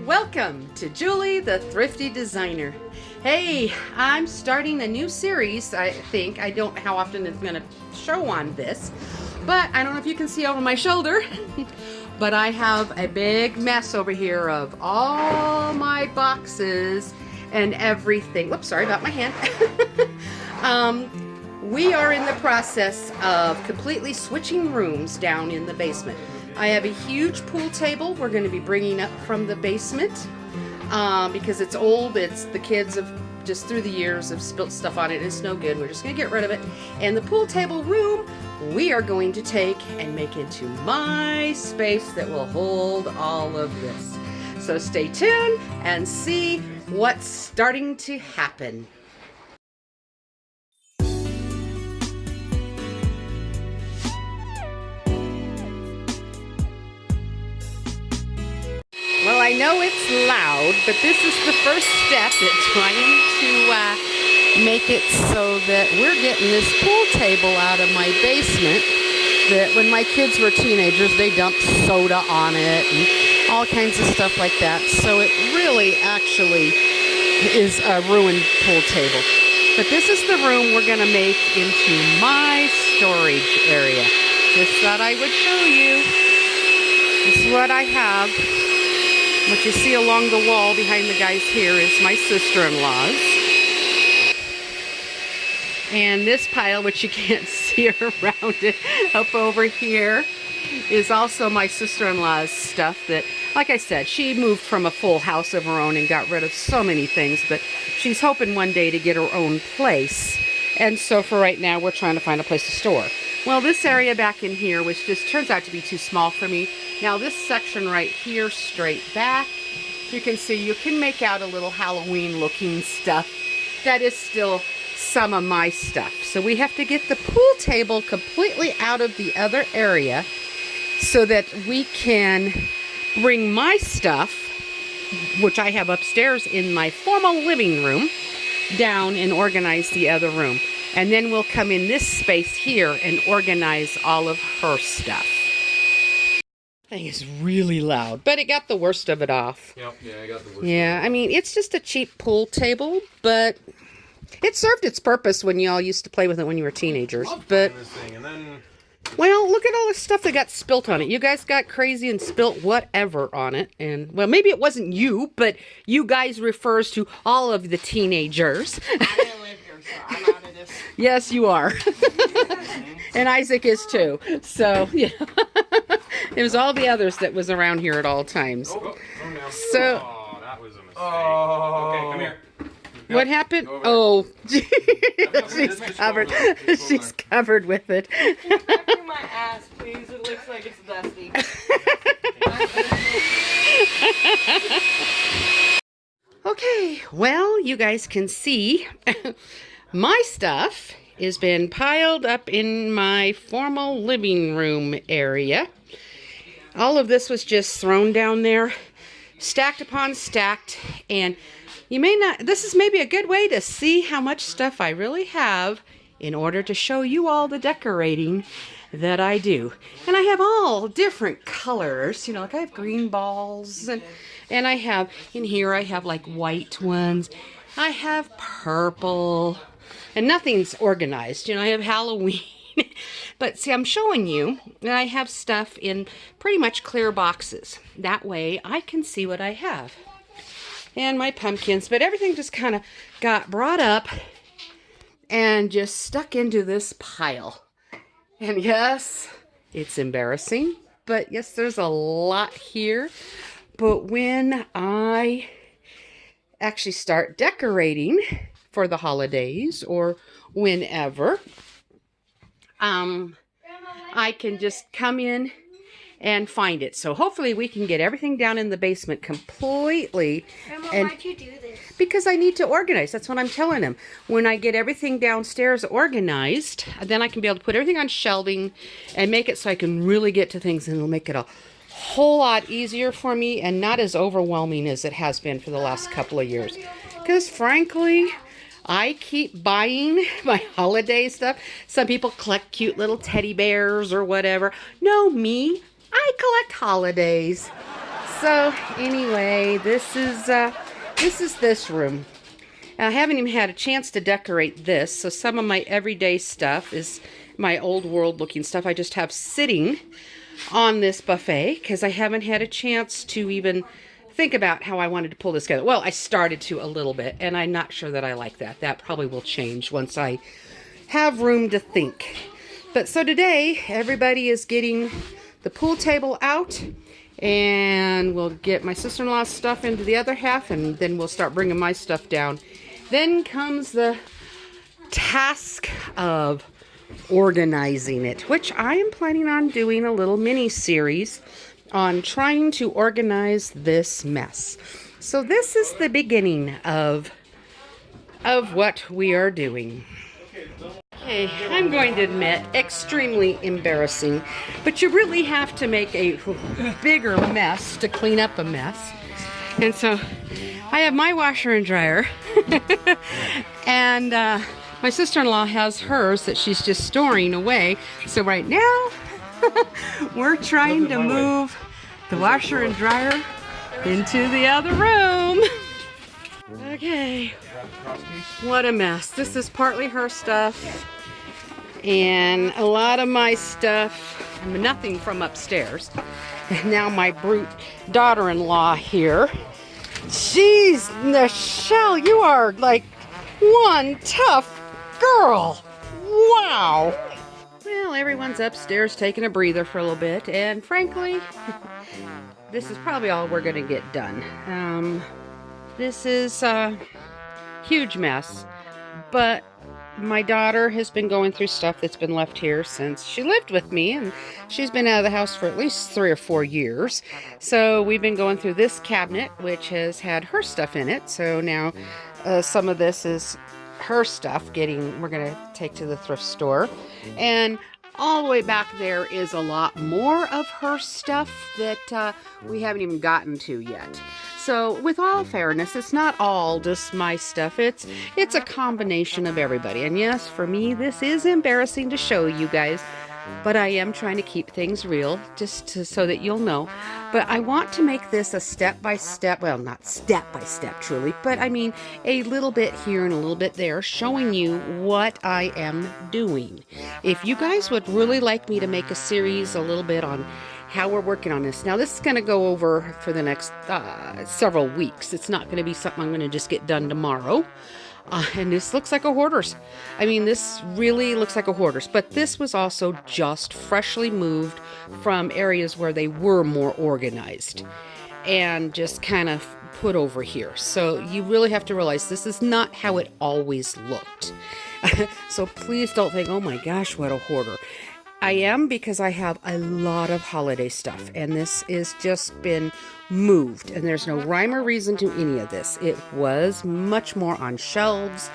Welcome to Julie the Thrifty Designer. Hey, I'm starting a new series, I think. I don't know how often it's going to show on this, but I don't know if you can see over my shoulder, but I have a big mess over here of all my boxes and everything. Whoops, sorry about my hand. We are in the process of completely switching rooms down in the basement. I have a huge pool table we're going to be bringing up from the basement because it's old. The kids have just through the years have spilt stuff on it. It's no good. We're just going to get rid of it. And the pool table room we are going to take and make into my space that will hold all of this. So stay tuned and see what's starting to happen. Well, I know it's loud, but this is the first step at trying to make it so that we're getting this pool table out of my basement that when my kids were teenagers, they dumped soda on it and all kinds of stuff like that. So it really actually is a ruined pool table. But this is the room we're going to make into my storage area. Just thought I would show you. This is what I have. What you see along the wall behind the guys here is my sister-in-law's. And this pile, which you can't see around it, up over here, is also my sister-in-law's stuff that, like I said, she moved from a full house of her own and got rid of so many things, but she's hoping one day to get her own place. And so for right now, we're trying to find a place to store. Well, this area back in here, which just turns out to be too small for me. Now this section right here, straight back, you can see you can make out a little Halloween looking stuff. That is still some of my stuff. So we have to get the pool table completely out of the other area so that we can bring my stuff, which I have upstairs in my formal living room, down and organize the other room. And then we'll come in this space here and organize all of her stuff. Thing is really loud, but it got the worst of it off. Yep, yeah, I got the worst. Yeah, I mean, it's just a cheap pool table, but it served its purpose when y'all used to play with it when you were teenagers. But this thing, and then... well, look at all the stuff that got spilt on it. You guys got crazy and spilt whatever on it. And, well, maybe it wasn't you, but you guys refers to all of the teenagers. I didn't live here, so I'm out of this. Yes, you are. And Isaac is too. So, yeah. It was all the others that was around here at all times. Oh, So, oh, that was a mistake. Oh. Okay, come here. What happened? Oh, she's covered. She's covered with it. Can you vacuum my ass, please? It looks like it's dusty. Okay, well, you guys can see my stuff has been piled up in my formal living room area. All of this was just thrown down there, stacked upon stacked, and you may not, this is maybe a good way to see how much stuff I really have in order to show you all the decorating that I do. And I have all different colors, you know, like I have green balls and I have, in here I have like white ones. I have purple and nothing's organized. You know, I have Halloween. But see, I'm showing you that I have stuff in pretty much clear boxes. That way I can see what I have. And my pumpkins, but everything just kind of got brought up and just stuck into this pile. And yes, it's embarrassing, but yes, there's a lot here. But when I actually start decorating for the holidays or whenever, I can just come in and find it. So hopefully we can get everything down in the basement completely. Grandma, and why'd you do this? because I need to organize. That's what I'm telling him. When I get everything downstairs organized, then I can be able to put everything on shelving and make it so I can really get to things, and it'll make it a whole lot easier for me and not as overwhelming as it has been for the last couple of years. Because frankly, I keep buying my holiday stuff. Some people collect cute little teddy bears or whatever. No, me, I collect holidays. So anyway, this is this room. I haven't even had a chance to decorate this, so some of my everyday stuff is my old world looking stuff I just have sitting on this buffet because I haven't had a chance to even think about how I wanted to pull this together. Well, I started to a little bit, and I'm not sure that I like that. That probably will change once I have room to think. But so today, everybody is getting the pool table out, and we'll get my sister-in-law's stuff into the other half, and then we'll start bringing my stuff down. Then comes the task of organizing it, which I am planning on doing a little mini series on trying to organize this mess. So this is the beginning of what we are doing. Okay, I'm going to admit, extremely embarrassing, but you really have to make a bigger mess to clean up a mess. And so I have my washer and dryer, and my sister-in-law has hers that she's just storing away. So right now, we're trying to move the washer and dryer into the other room. Okay, what a mess. This is partly her stuff and a lot of my stuff, nothing from upstairs. And now my brute daughter-in-law here. Jeez, Michelle, you are like one tough girl. Wow. Well, everyone's upstairs taking a breather for a little bit, and frankly, this is probably all we're gonna get done. This is a huge mess, but my daughter has been going through stuff that's been left here since she lived with me, and she's been out of the house for at least 3 or 4 years. So we've been going through this cabinet, which has had her stuff in it. So now some of this is her stuff we're gonna take to the thrift store. And all the way back there is a lot more of her stuff that we haven't even gotten to yet. So with all fairness, it's not all just my stuff. It's a combination of everybody. And yes, for me, this is embarrassing to show you guys, but I am trying to keep things real so that you'll know. But I want to make this a step-by-step, well, not step-by-step truly, but I mean a little bit here and a little bit there, showing you what I am doing. If you guys would really like me to make a series a little bit on how we're working on this. Now, this is going to go over for the next several weeks. It's not going to be something I'm going to just get done tomorrow. And this looks like a hoarder's. I mean, this really looks like a hoarder's. But this was also just freshly moved from areas where they were more organized and just kind of put over here. So you really have to realize this is not how it always looked. So please don't think, oh my gosh, what a hoarder. I am, because I have a lot of holiday stuff, and this is just been moved, and there's no rhyme or reason to any of this. It was much more on shelves,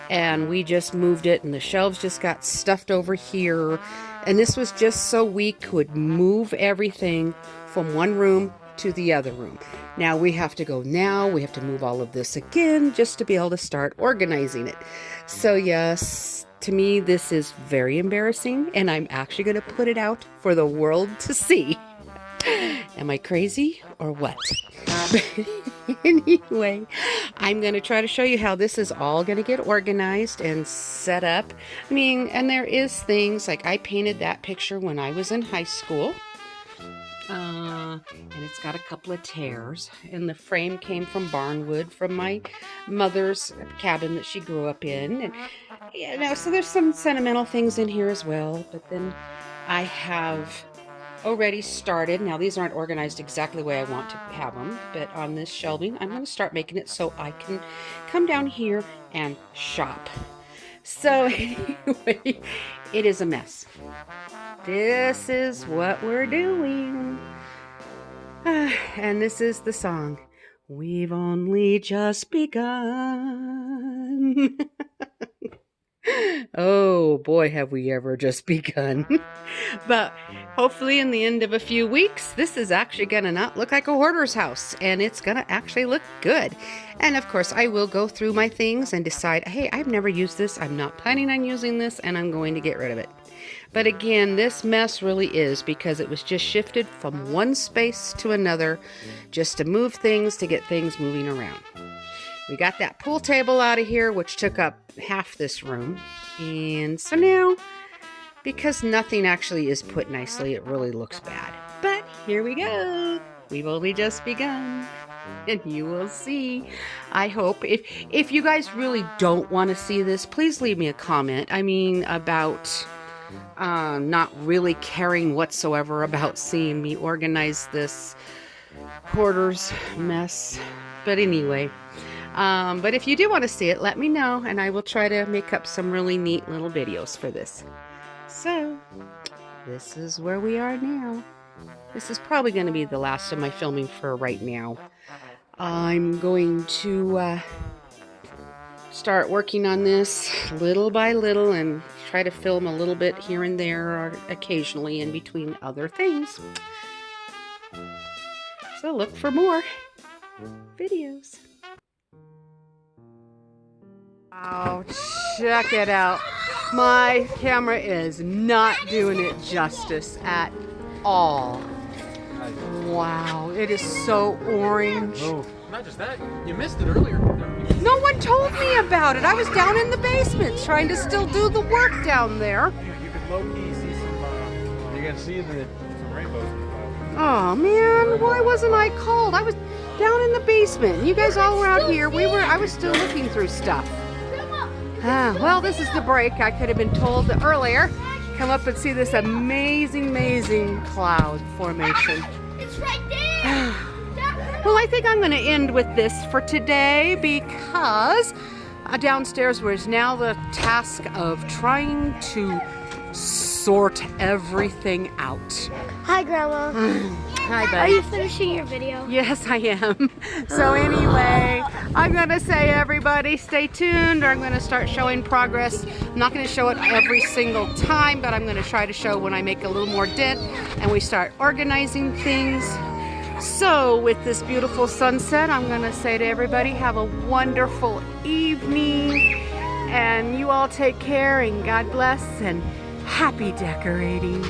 and we just moved it, and the shelves just got stuffed over here, and this was just so we could move everything from one room to the other room. Now we have to move all of this again just to be able to start organizing it. So yes, to me, this is very embarrassing, and I'm actually going to put it out for the world to see. Am I crazy or what? Anyway, I'm going to try to show you how this is all going to get organized and set up. I mean, and there is things like I painted that picture when I was in high school. And it's got a couple of tears, and the frame came from barnwood from my mother's cabin that she grew up in, and you know, so there's some sentimental things in here as well. But then I have already started. Now these aren't organized exactly the way I want to have them, but on this shelving I'm going to start making it so I can come down here and shop. So anyway, it is a mess. This is what we're doing. And this is the song. We've only just begun. Oh boy, have we ever just begun. But hopefully in the end of a few weeks, this is actually going to not look like a hoarder's house, and it's going to actually look good. And of course, I will go through my things and decide, hey, I've never used this, I'm not planning on using this, and I'm going to get rid of it. But again, this mess really is because it was just shifted from one space to another just to move things, to get things moving around. We got that pool table out of here, which took up half this room. And so now, because nothing actually is put nicely, it really looks bad. But here we go. We've only just begun. And you will see. I hope. If you guys really don't want to see this, please leave me a comment. I mean, about not really caring whatsoever about seeing me organize this hoarder's mess. But anyway, but if you do want to see it, let me know, and I will try to make up some really neat little videos for this. So, this is where we are now. This is probably going to be the last of my filming for right now. I'm going to start working on this little by little and try to film a little bit here and there or occasionally in between other things. So look for more videos. Wow, check it out. My camera is not doing it justice at all. Wow, it is so orange. Oh, not just that. You missed it earlier. No one told me about it. I was down in the basement trying to still do the work down there. You could low-key see some, you can see some rainbows. Oh man, why wasn't I called? I was down in the basement. You guys all were out here. I was still looking through stuff. Well, this is the break. I could have been told earlier. Come up and see this amazing cloud formation. It's right there. Well, I think I'm going to end with this for today because downstairs was now the task of trying to sort everything out. Hi, Grandma. Hi, Are buddy. you finishing your video? Yes, I am. So anyway, I'm going to say everybody stay tuned, or I'm going to start showing progress. I'm not going to show it every single time, but I'm going to try to show when I make a little more dent and we start organizing things. So with this beautiful sunset, I'm going to say to everybody, have a wonderful evening, and you all take care, and God bless, and happy decorating.